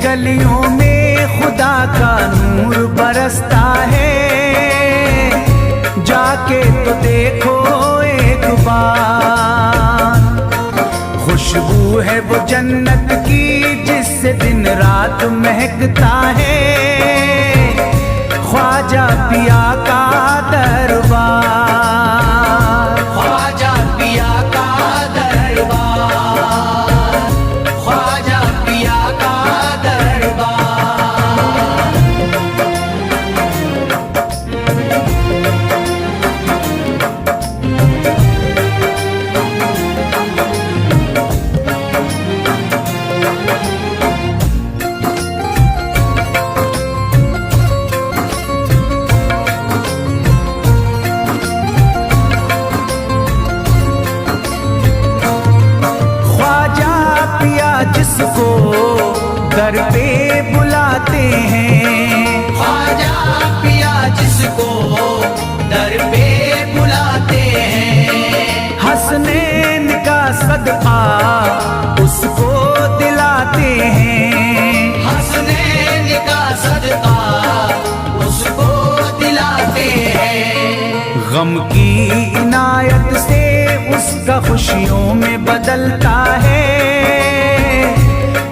गलियों में खुदा का नूर बरसता है। जाके तो देखो एक बार, खुशबू है वो जन्नत की जिससे दिन रात महकता है। ख्वाजा पिया का दरबार, ख्वाजा पिया का दरबार, ख्वाजा पिया का जिसको दर पे बुलाते हैं, ख्वाजा पिया जिसको दर पे बुलाते हैं। हसनैन का सदका उसको दिलाते हैं, हसनैन का सदका उसको दिलाते हैं। गम की इनायत से उसका खुशियों में बदलता है।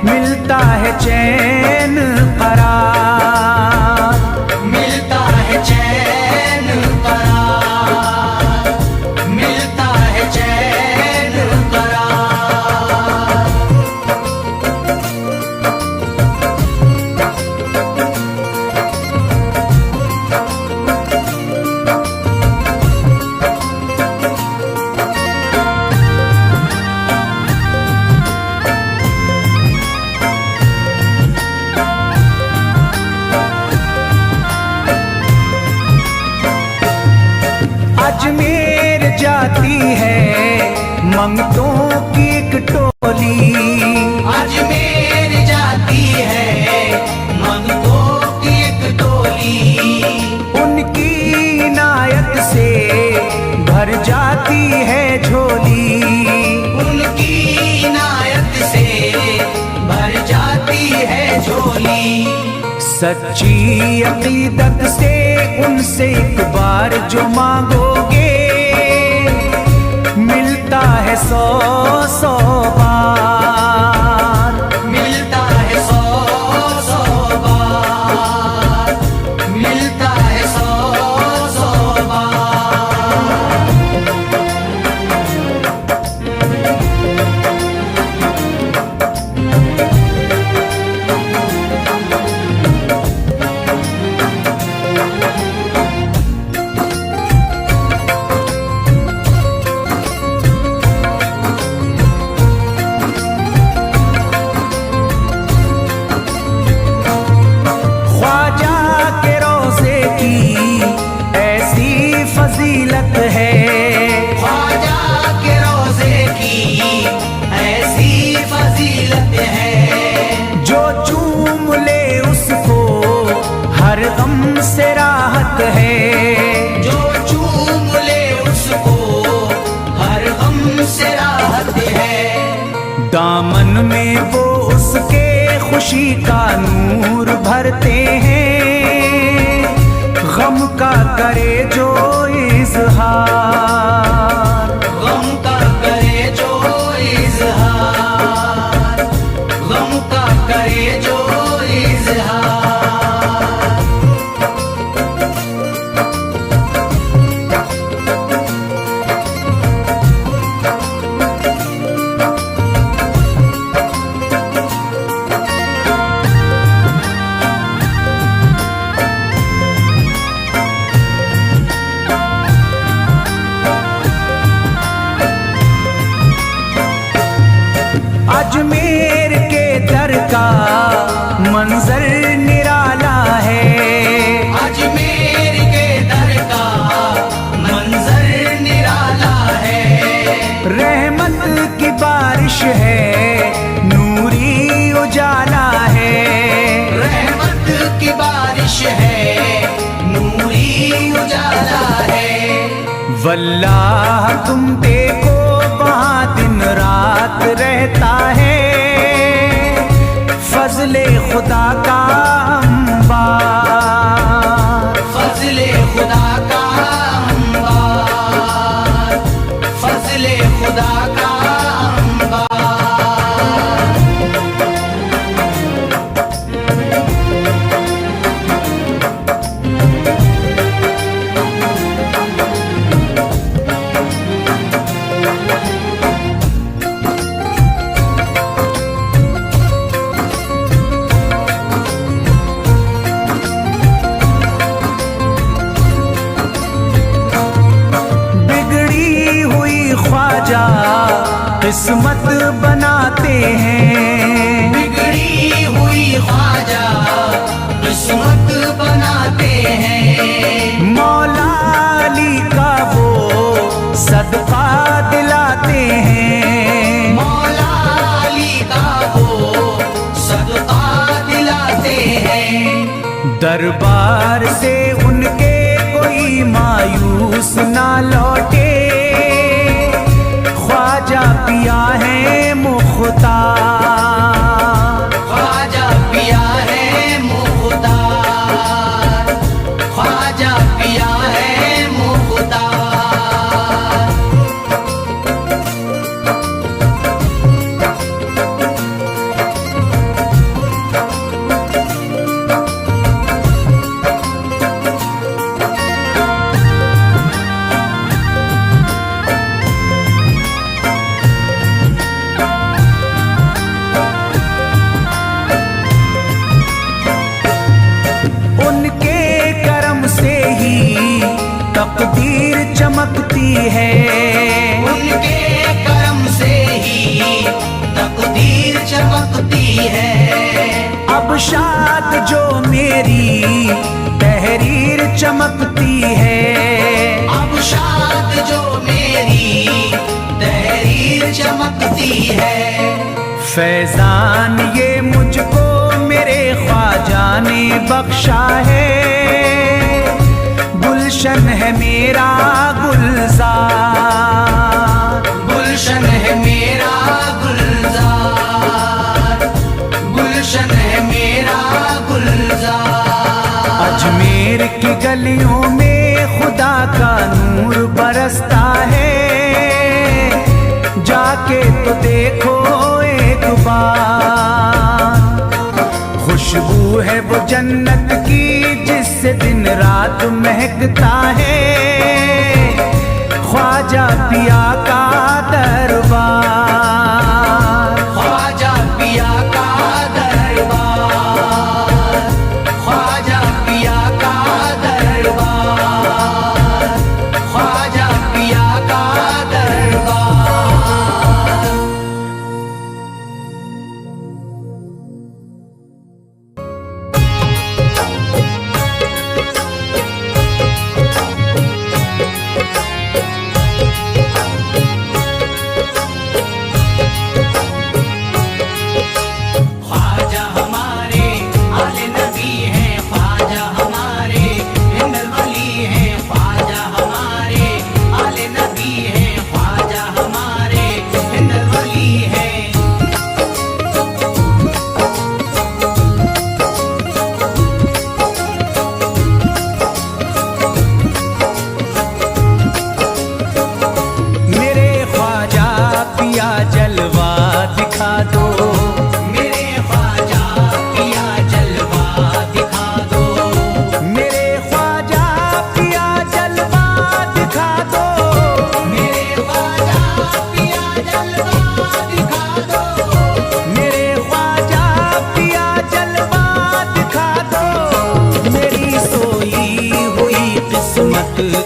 मिलता है चैन करार, मिलता है चैन करार, मिलता है चैन करार। अजमेर जाती है मंगतों की एक टोली, अजमेर जाती है मंगतों की एक टोली। उनकी इनायत से भर जाती है झोली, उनकी इनायत से भर जाती है झोली। सच्ची अकीदत से उनसे एक बार जो मांगोगे मिलता है 100 बार, मिलता है 100 बार, मिलता है 100 बार। फजीलत है ख्वाजा के रोज़े की ऐसी फजीलत है। जो चूम ले उसको हर गम से राहत है, जो चूम ले उसको हर गम से राहत है। दामन में वो उसके खुशी का नूर भरते हैं। गम का करे जो इज़हार, गम का करे जो इज़हार, गम का करे जो इज़हार। अजमेर के दर का मंजर निराला है, अजमेर के दर का मंजर निराला है। रहमत की बारिश है, नूरी उजाला है, रहमत की बारिश है, नूरी उजाला है। वल्लाह तुम देखो वहाँ दिन रात रहता है। फजले खुदा का अंबार, फजले खुदा का अंबार, फजले खुदा का अंबार। किस्मत बनाते हैं, बिगड़ी हुई ख्वाजा किस्मत बनाते हैं। मौला अली का वो सदका दिलाते हैं, मौला अली का वो सदका दिलाते हैं। दरबार से उनके कोई मायूस ना लौटे, ख्वाजा पिया है मुख्तार, ख्वाजा पिया है मुख्तार, ख्वाजा पिया है मुख्तार। तकदीर चमकती है, उनके करम से ही तकदीर चमकती है। अब शाद जो मेरी तहरीर चमकती है, अब शाद जो मेरी तहरीर चमकती है। फैजान ये मुझको मेरे ख्वाजा ने बख्शा है, गुलशन है मेरा गुलजार, गुलशन है मेरा गुलजार, गुलशन है मेरा गुलजार। अजमेर की गलियों में खुदा का नूर बरसता है, जाके तो देखो एक बार। खुशबू है वो जन्नत की जिससे दिन रात महकता है, ख्वाजा पिया का दरबार, ख्वाजा पिया का दरबार, ख्वाजा पिया का दरबार, ख्वाजा पिया का दरबार।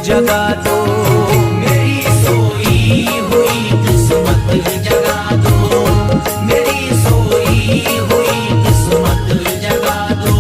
जगा दो, मेरी सोई हुई किस्मत जगा दो, मेरी सोई हुई किस्मत जगा दो।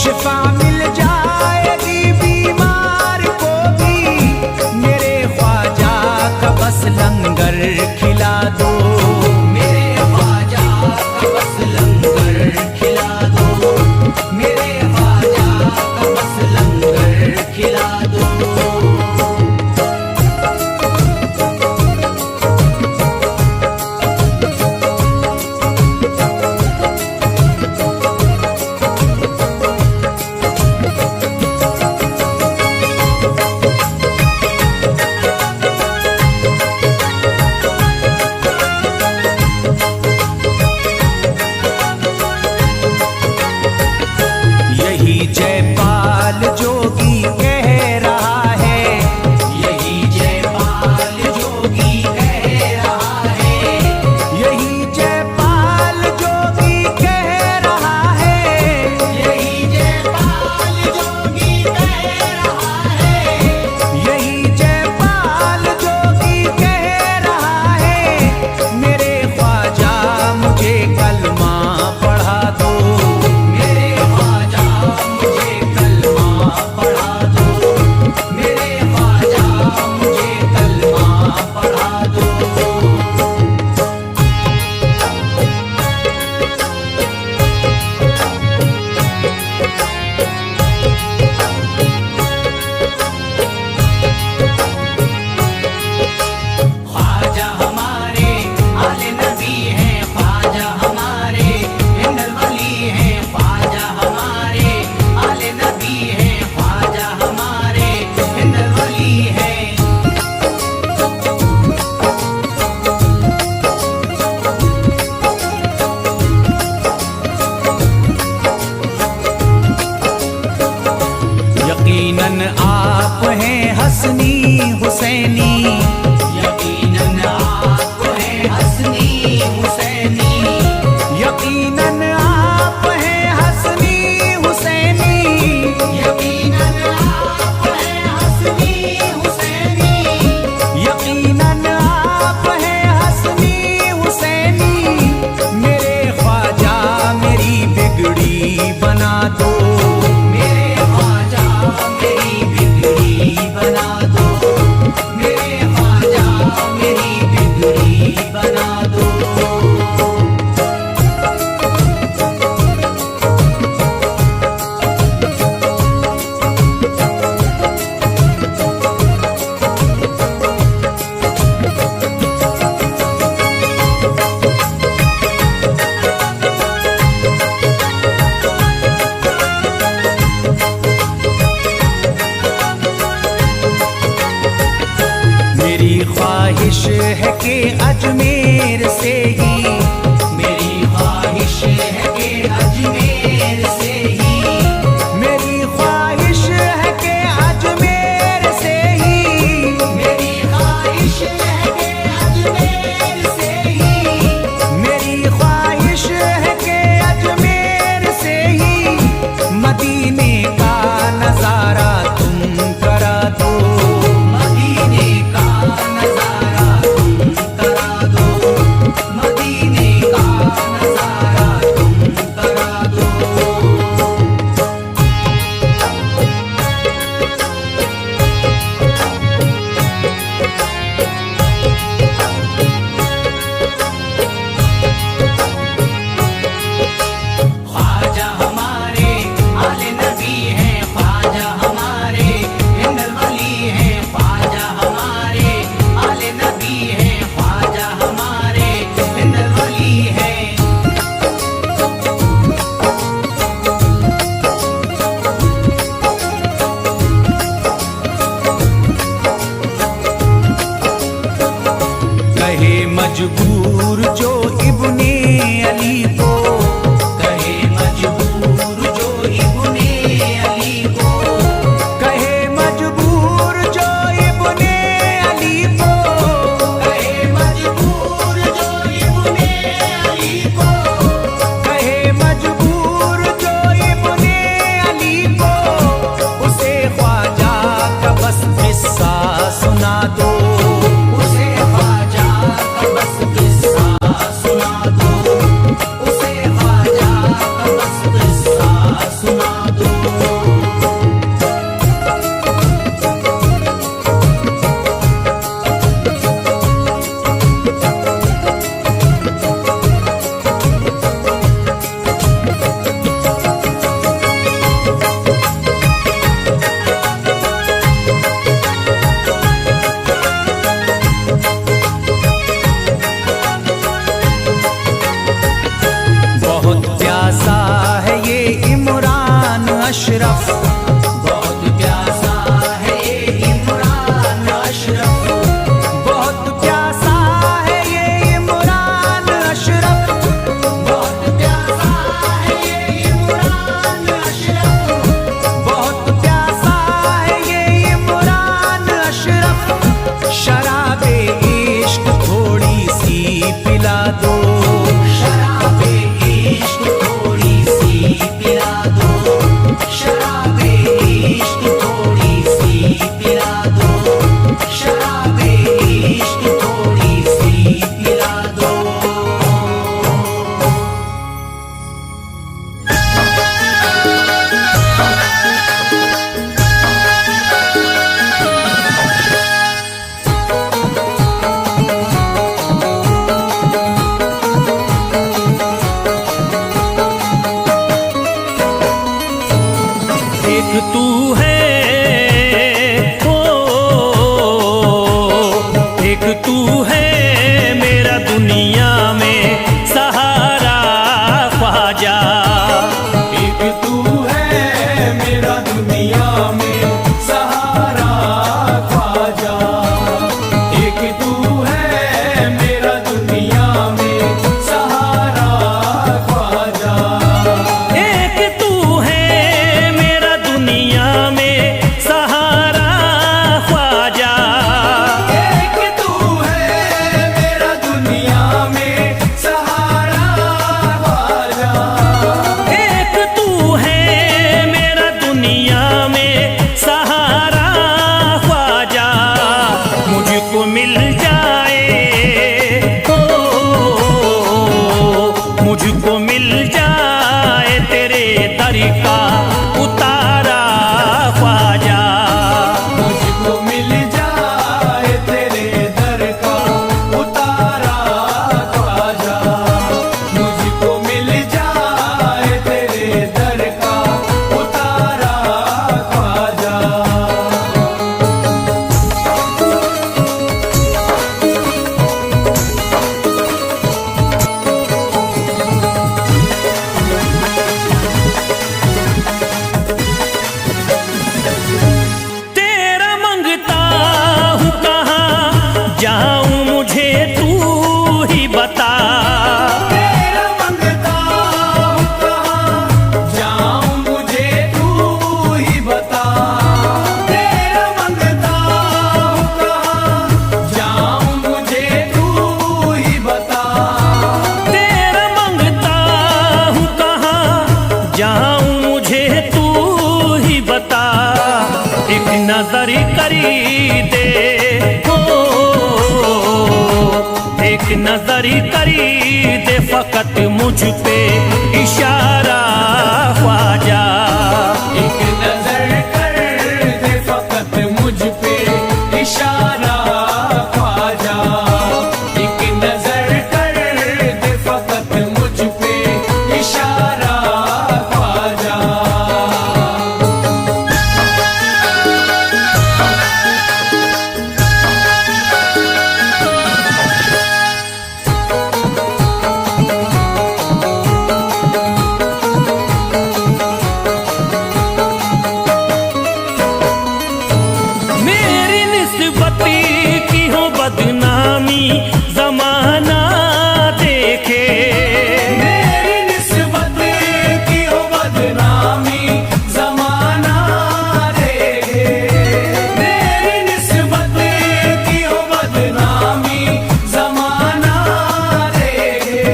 शिफा मिल जाएगी बीमार को भी, मेरे ख्वाजा का बस लंगर खिला दो। मेरे ख्वाजा का बस लंगर खिला दो, मेरे ख्वाजा का बस लंगर खिला दो। यही जयपाल जोगी कह रहा है, यही जयपाल जोगी कह रहा है, यही जयपाल जोगी कह रहा है, यही जयपाल जोगी कह रहा है, यही जयपाल जोगी कह रहा है। मेरे ख्वाजा मुझे कलमा पढ़ा दो, मेरे ख्वाजा मुझे कलमा पढ़ा दो, मेरे ख्वाजा मुझे कलमा पढ़ा दो। ख्वाजा हमारे आले नबी हैं, ख्वाजा हमारे हिंदल वली हैं, ख्वाजा हमारे आले नबी हैं, ख्वाजा हमारे हिंदल वली हैं। यकीनन आप हैं हसनी हुसैनी, यकीनन आप हैं हसनी हुसैनी, यकीनन आप हैं हसनी हुसैनी, यकीनन आप हैं हसनी हुसैनी, यकीनन आप हैं हसनी हुसैनी। मेरे ख्वाजा मेरी बिगड़ी बना दो, मेरे ख्वाजा मेरी बिगड़ी बना दो, मेरे ख्वाजा मेरी बिगड़ी बना दो। मेरी ख्वाहिश है कि अजमेर से ही, मेरी ख्वाहिश है कि अजमेर से ही, मेरी ख्वाहिश है कि अजमेर से ही, मेरी ख्वाहिश है कि अजमेर से ही, मेरी ख्वाहिश है कि अजमेर से ही मदीने का नजारा तुम करा दो, मदीने का नजारा तुम करा दो, मदीने अशरफ। बहुत प्यासा है ये इमरान अशरफ, बहुत प्यासा है ये इमरान अशरफ। बहुत प्यासा है ये इमरान अशरफ, बहुत प्यासा है ये इमरान अशरफ। शराबे इश्क थोड़ी सी पिला दो, शराबे इश्क थोड़ी सी पिला दो, शराबे इश्क थोड़ी सी पिला दो, शराबे इश्क थोड़ी सी पिला दो। एक तू है ओ, एक तू है मेरा दुनिया में सहारा ख्वाजा। एक तू है मेरा दुनिया में सहारा ख्वाजा। एक तू है मेरा दुनिया में सहारा ख्वाजा। एक तू है मेरा दुनिया में सहारा ख्वाजा। एक तू है मेरा दुनिया में सहारा ख्वाजा। एक तू है मेरा दुनिया में सहारा ख्वाजा। मुझको मिल जाए ओ, मुझको मिल जाए तेरे दर का उतारा ख्वाजा। मुझको मिल जाए तेरे दर का उतारा ख्वाजा। मुझको मिल जाए तेरे दर का उतारा ख्वाजा। तेरा मंगता हूँ कहाँ जाऊँ मुझे तू ही बता। तेरा मंगता हूँ कहाँ जाऊँ मुझे तू ही बता। तेरा मंगता हूँ कहाँ जाऊँ मुझे तू ही बता। तेरा मंगता हूँ कहाँ जाऊँ मुझे तू ही बता। एक नजर करी दे हो, एक नजर करी दे फकत मुझ पे इशारा ख्वाजा। एक नजर कर दे फकत मुझ पे इशारा ख्वाजा। एक नजर कर दे फकत मुझ पे इशारा ख्वाजा। मेरी निस्बती की हो बदनामी जमाना देखे। मेरी निस्बत की हो बदनामी जमाना देखे। मेरी निस्बत की हो बदनामी जमाना देखे।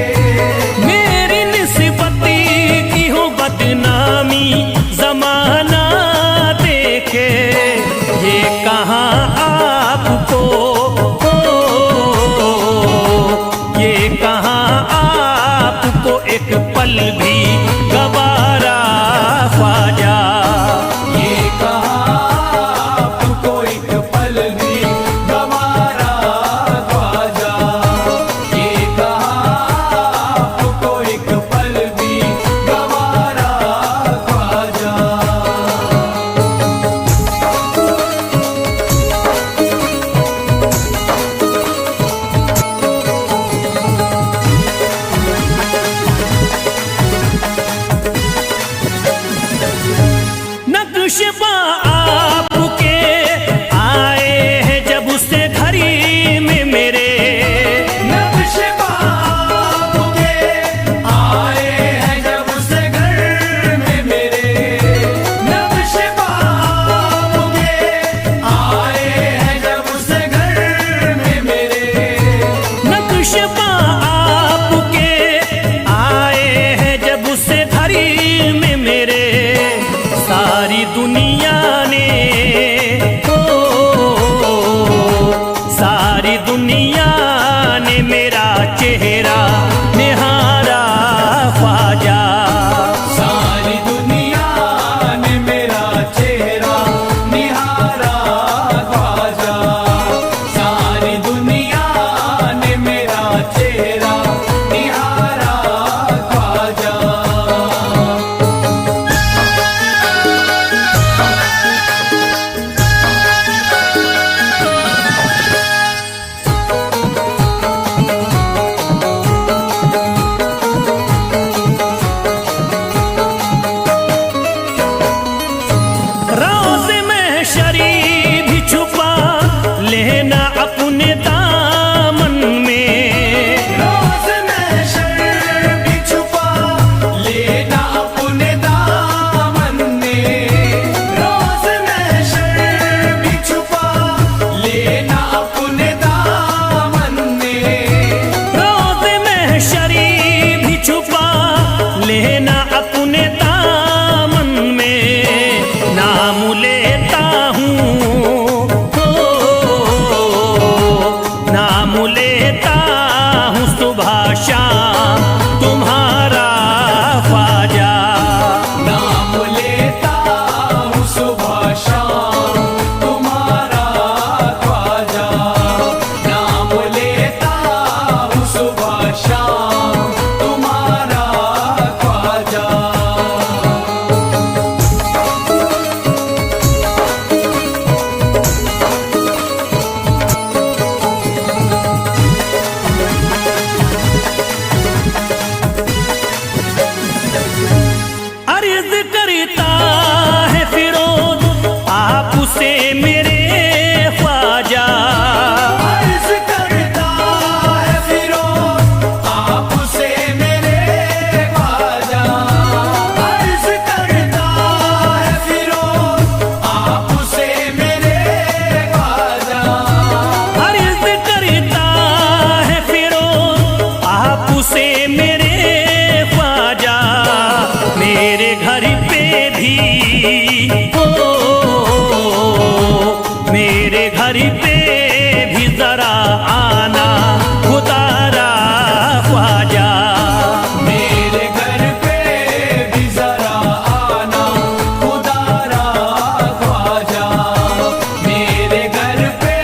मेरी निस्बती की हो बदनामी जमाना देखे। ये कहाँ आपको ये कहाँ आपको एक पल भी गवारा ख्वाजा। ये कहाँ आपको एक पल भी गवारा ख्वाजा। ये कहाँ आपको एक पल भी गवारा ख्वाजा। नक्शबा आपके आए हैं जब से घड़ी में मेरे, नक्शबा आपके आए हैं जब से घर में मेरे, नक्शबा आपके आए हैं जब से घर में मेरे, नक्शबा आपके आए हैं जब से घड़ी में मेरे। सारी दुनिया ने सारी दुनिया ने मेरा चेहरा निहारा ख्वाजा, सारी दुनिया ने मेरा चेहरा निहारा ख्वाजा, सारी दुनिया ने मेरा चेहरा निहारा ख्वाजा। रोज़ महशरी भी छुपा लेना अपने दामन में, रोज़ महशर भी छुपा लेना अपने दामन में, रोज़ महशर भी छुपा लेना अपने दामन में, रोज़ महशरी भी छुपा लेना अपने दामन में। नाम लेता हूँ नाम लेता हूँ सुबह शाम तुम्हारा ख्वाजा, नाम लेता हूँ सुबह शाम तुम्हारा ख्वाजा, नाम लेता हूँ सुबह शाम तुम्हारा ख्वाजा। अर्ज करता है फिरोज आपसे मेरे ख्वाजा, अर्ज करता है फिरोज आपसे मेरे ख्वाजा, अर्ज करता है फिरोज आपसे मेरे ख्वाजा, अर्ज करता है फिरोज आपसे मेरे ख्वाजा। मेरे घर पे भी मेरे घर पे भी जरा आना खुदारा ख्वाजा, मेरे घर पे भी जरा आना खुदारा ख्वाजा, मेरे घर पे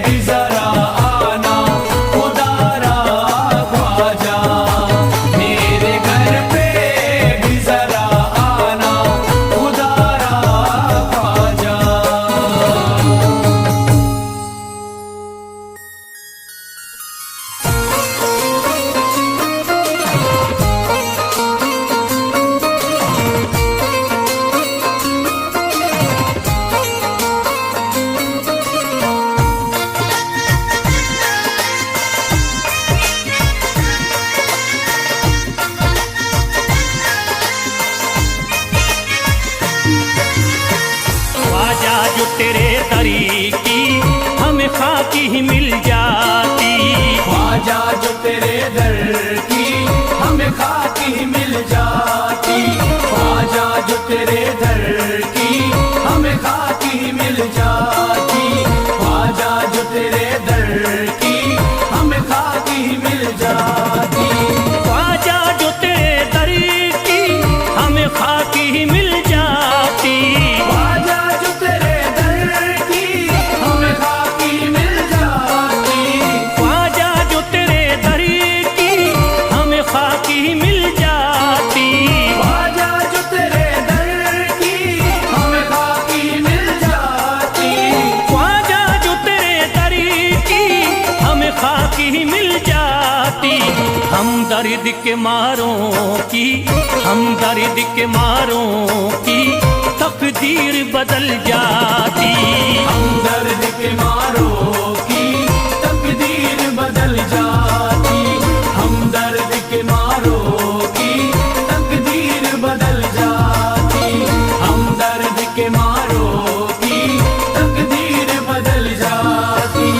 भी जरा आना खुदारा ख्वाजा, मेरे घर पे भी जरा आना खुदारा ख्वाजा। ख्वाजा जो तेरे दरी की हमें खाकी ही मिल जाती, ख्वाजा जो तेरे दर की हमें खाकी ही मिल जाती, ख्वाजा जो तेरे दर की हमें खाकी ही मिल जाती, ख्वाजा जो तेरे दर की हमें खाकी ही मिल जाती, ख्वाजा जो तेरे दर की हमें खाकी ही मिल जाती। ख्वाजा जो तेरे दर की हमें खाकी मिल जाती, ख्वाजा जो तेरे दर की हमें खाकी ही मिल जाती। ख्वाजा जो तेरे दर की हमें खाकी मिल जाती, ख्वाजा जो तेरे दर की हमें खाकी ही मिल जाती। हम दर्द के मारों की हम दर्द के मारों की तकदीर तकदीर बदल जाती। हमदर्द के मारों की तकदीर बदल जाती, हमदर्द के मारों की तकदीर बदल जाती, हमदर्द के मारों की तकदीर बदल जाती।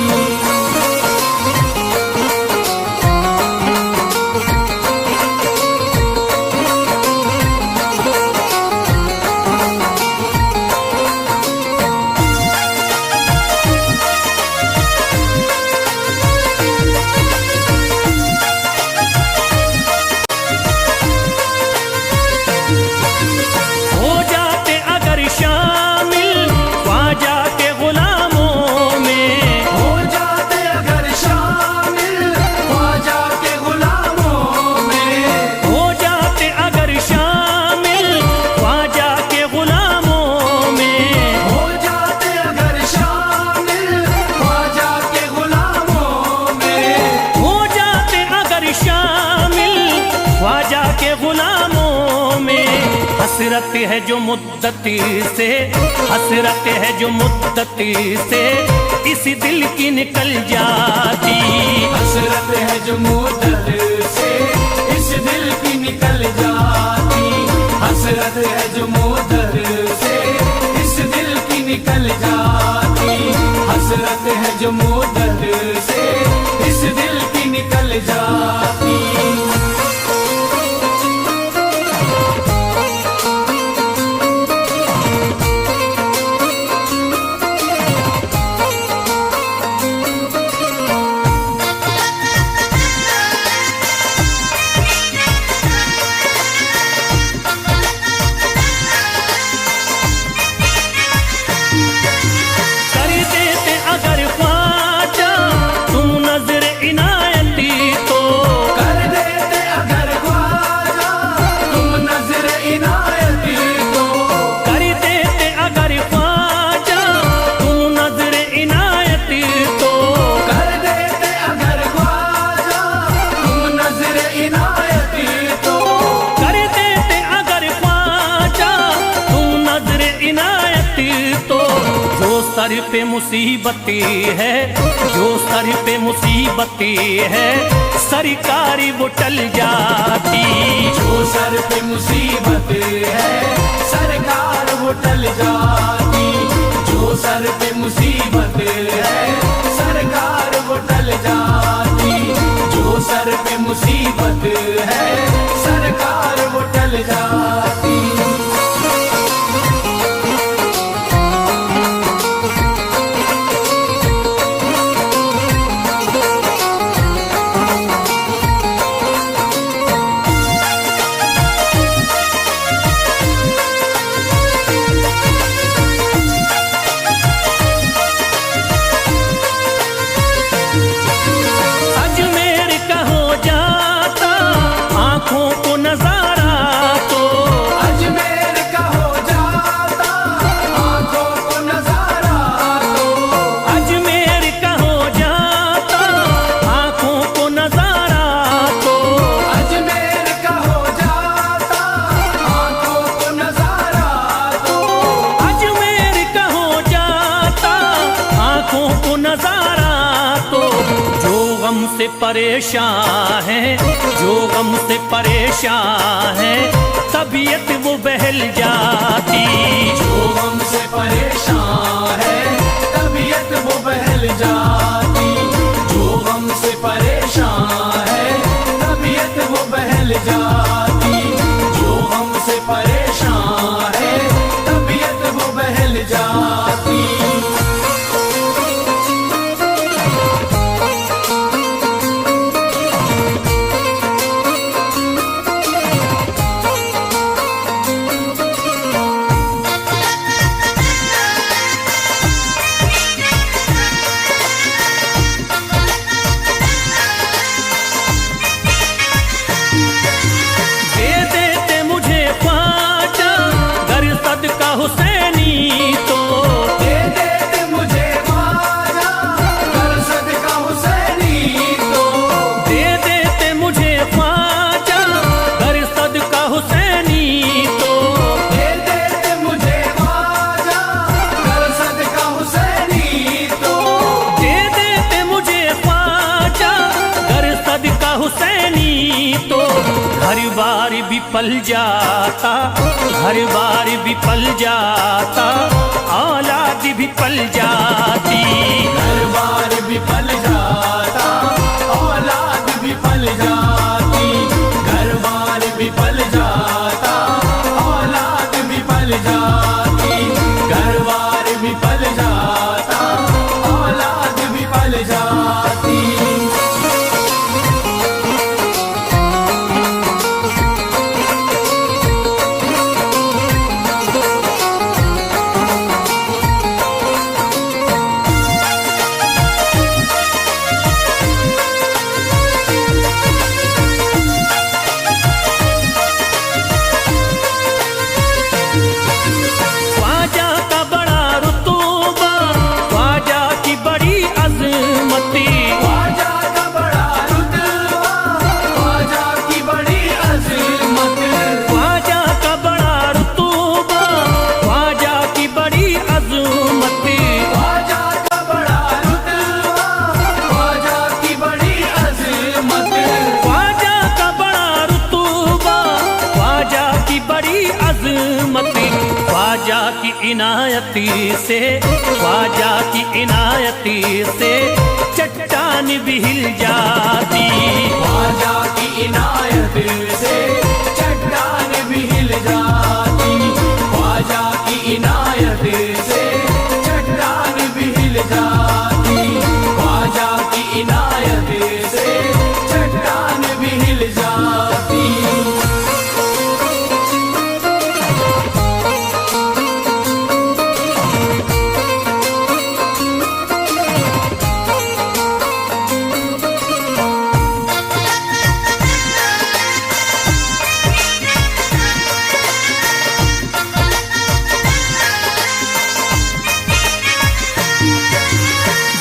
हो जाते अगर शामिल ख्वाजा के गुलामों में, हो जाते अगर शामिल ख्वाजा के गुलामों में, हो जाते अगर शामिल ख्वाजा के गुलामों में, हो जाते अगर शामिल ख्वाजा के गुलामों में, हो जाते अगर शामिल ख्वाजा के गुलामों में। हसरत है जो मुद्दती से, हसरत है जो मुद्दती से इस दिल की निकल जाती। हसरत है जो मुद्दत से इस दिल की निकल जाती, हसरत है जो मुद्दत से इस दिल की निकल जाती, हसरत है जो मुद्दत से इस दिल की निकल जाती। कर देते अगर ख्वाजा तुम नजर इनायती तो, कर देते अगर ख्वाजा तुम नजर इनायती तो, कर देते अगर ख्वाजा तुम नजर इनायती तो, कर देते अगर ख्वाजा तुम नजर इनायती तो, कर देते अगर ख्वाजा तुम नजर इनायती तो। जो सर पे मुसीबती है, जो सर पे मुसीबती है सरकारी वो टल जाती। जो सर पे मुसीबत है सरकार वो टल जाती, जो सर पे मुसीबत है सरकार वो टल जाती, जो सर पे मुसीबत है सरकार वो टल जाती। अजमेर का हो जाता आंखों को नजारा तो, अजमेर का हो जाता आंखों को नजारा तो, अजमेर का हो जाता आंखों को नजारा तो, अजमेर का हो जाता आंखों को नजारा तो, अजमेर का हो जाता आंखों को नजारा तो। जो गम से परेशान है, जो गम से परेशान है तबीयत वो बहल जाती। जो हमसे परेशान है तबीयत वो बहल जाती, जो हमसे परेशान है तबीयत वो बहल जाती, जो हमसे परेशान है तबीयत वो बहल जाती। विफल जाता, घर बार विफल जाता, औलाद विफल जाती। घर बार विफल जाता, औलाद विफल जाती। घर बार विफल जाता, औलाद विफल जाती। घर बार विफल जाता, औलाद विफल जाती। ख्वाजा का बड़ा रुतबा, ख्वाजा की बड़ी अजमती। ख्वाजा का बड़ा रुतबा, ख्वाजा की बड़ी अज़मत। ख्वाजा का बड़ा रुतबा, ख्वाजा की बड़ी अजमती। ख्वाजा का बड़ा रुतबा, ख्वाजा की बड़ी अज़मत। ख्वाजा का बड़ा रुतबा, ख्वाजा की बड़ी अजमती। ख्वाजा की इनायती से, ख्वाजा की इनायती से चट्टान भी हिल जाती। ख्वाजा की इनायत से चट्टान भी हिल जाती। ख्वाजा की इनायत से चट्टान भी हिल जाती। ख्वाजा की इनायत से चट्टान भी हिल जाती।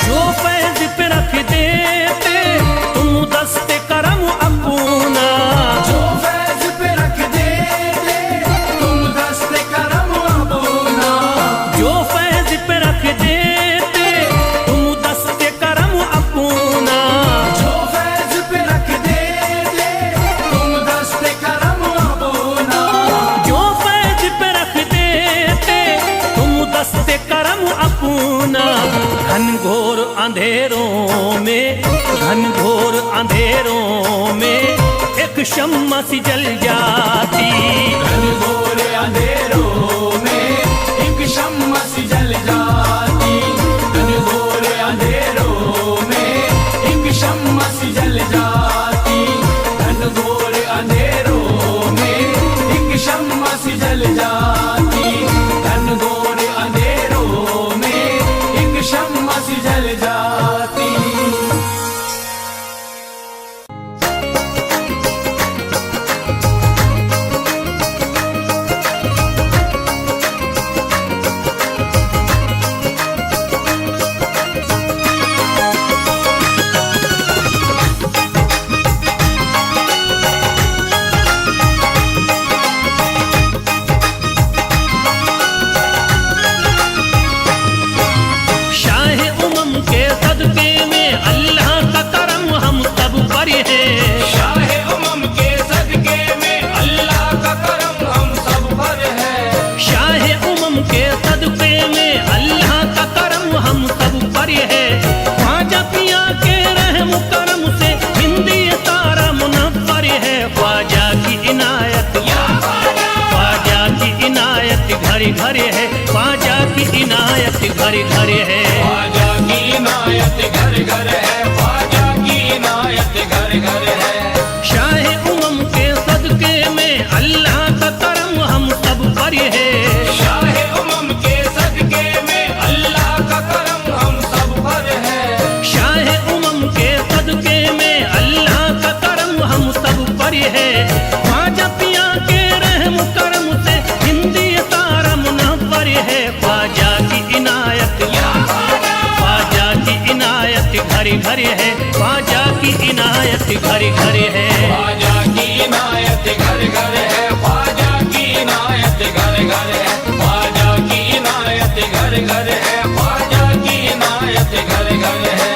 जो फैज पे रख देते तुम दस्ते करम अपना। जो फैज पे रख देते तुम दस्ते करम अपना। जो फैज पे रख देते तुम दस्ते करम अपना। जो फैज पे रख देते तुम दस्ते करम अपना। जो फैज पे रख देते तुम दस्ते करम अपना। घनघोर अंधेरों में, घनघोर अंधेरों में एक शम्मा सी जल जाती। घनघोर अंधेरों में एक शम्मा सी जल जाती। घनघोर अंधेरों में एक शम्मा सी जल जाती। घनघोर अंधेरों में एक शम्मा सी जल जाती। घनघोर अंधेरों में एक शम्मा सी जल जाती। शाह उमम के सदके में अल्लाह का करम हम सब पर है। शाह उमम के सदके में अल्लाह का करम हम सब पर है। शाह उमम के सदके में अल्लाह का करम हम सब पर है। ख्वाजा पिया के रहम करम से हिंदी तारा मुनव्वर है। ख्वाजा की इनायत, ख्वाजा की इनायत घर घर है। ख्वाजा की इनायत घर घर है। ख्वाजा की इनायत घर घर है। ख्वाजा की इनायत घर घर है। शाह उमम के सदके में अल्लाह का करम हम सब पर है। शाह उमम के सदके में अल्लाह का करम हम सब पर है। शाह उमम के सदके में अल्लाह का करम हम सब पर है। ख्वाजा पिया के रहम करम से हिंदी तारा मुनव्वर है। ख्वाजा की इनायत, ख्वाजा की इनायत घर घर है। ख्वाजा की इनायत घर घर है। ख्वाजा की इनायत घर घर है। ख्वाजा की इनायत घर घर है। ख्वाजा की इनायत घर घर है। ख्वाजा की इनायत घर घर है।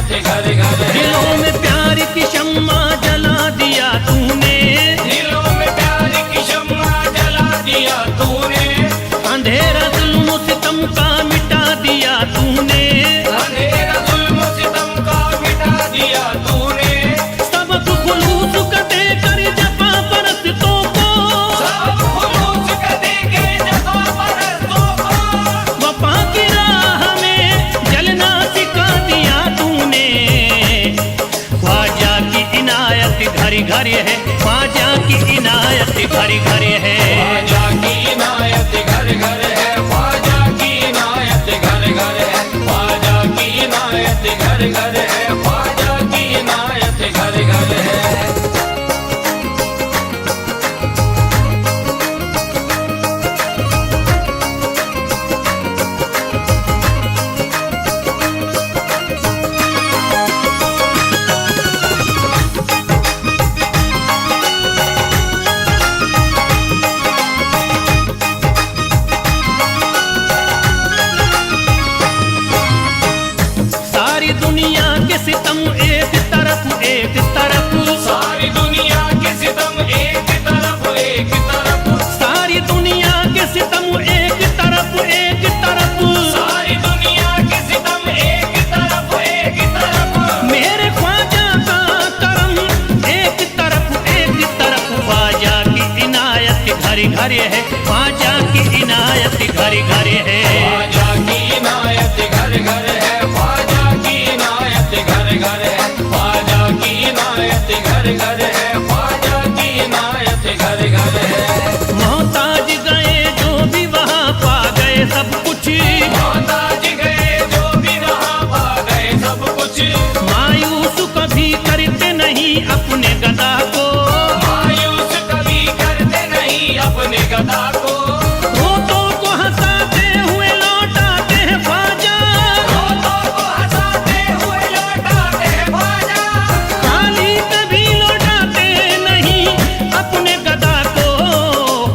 इनायत घर घर है। दिलों में प्यार की शम्मा जला दिया तूने, दिलों में प्यार की शम्मा जला दिया तूने, अंधेरा जुल्म सितम का मिटा दिया तूने, अंधेरा जुल्म सितम का मिटा दिया तूने, सबक खुलूस का देकर जफा परस्तों को, सब खुलूस का देके जफा परस्तों को, वफा की राह में जलना सिखा दिया तूने। ख्वाजा की इनायत घर घर है, ख्वाजा की इनायत घर घर है। ख्वाजा की इनायत घर घर है, ख्वाजा की इनायत घर घर है, ख्वाजा की इनायत घर घर है, ख्वाजा की इनायत एक तरफ एक तरफ, सारी दुनिया के सितम एक तरफ एक तरफ, सारी दुनिया के सितम एक तरफ एक तरफ, सारी दुनिया के सितम एक तरफ एक तरफ, मेरे ख्वाजा का करम एक तरफ, ख्वाजा की इनायत घर घर है, ख्वाजा की इनायत घर घर है। ख्वाजा की इनायत घर घर है, ख्वाजा की इनायत घर घर है, ख्वाजा की इनायत घर घर है, ख्वाजा की इनायत घर घर है। मोहताज गए जो भी वहाँ पा गए सब कुछ, मोहताज गए जो भी वहाँ पा गए सब कुछ, मायूस कभी करते नहीं अपने गदा को, मायूस कभी करते नहीं अपने गदा को, रोतों को हंसाते हुए लौटाते हैं ख्वाजा, रोतों को हंसाते हुए लौटाते हैं ख्वाजा, खाली कभी लौटाते नहीं अपने गदा को,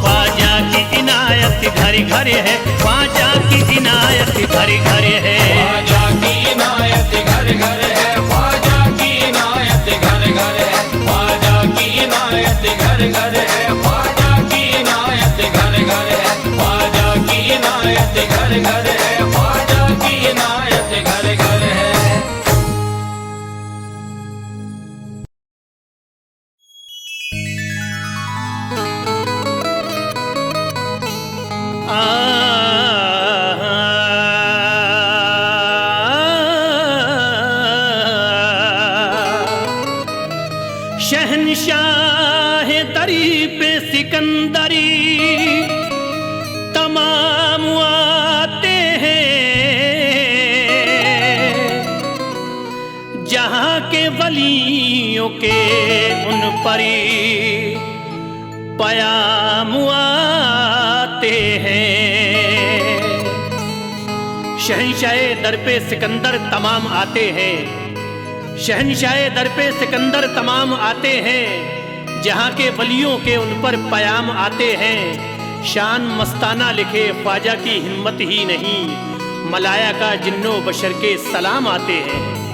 ख्वाजा की इनायत घर घर है, ख्वाजा की इनायत घर घर है। ख्वाजा की इनायत घर घर है, ख्वाजा की इनायत घर घर है, ख्वाजा की इनायत घर घर है, ख्वाजा की इनायत घर घर है, ख्वाजा की इनायत घर घर है, ख्वाजा की इनायत घर घर है। शहनशाह दरी पे सिकंदरी तमाम आते हैं, जहाँ के वलियों के उन परी पयाम आते हैं। शहनशाह दर पे सिकंदर तमाम आते हैं, शहनशाह दर पे सिकंदर तमाम आते हैं, जहाँ के वलियों के उन पर पयाम आते हैं। शान मस्ताना लिखे ख्वाजा की हिम्मत ही नहीं, मलाया का जिन्नो बशर के सलाम आते हैं।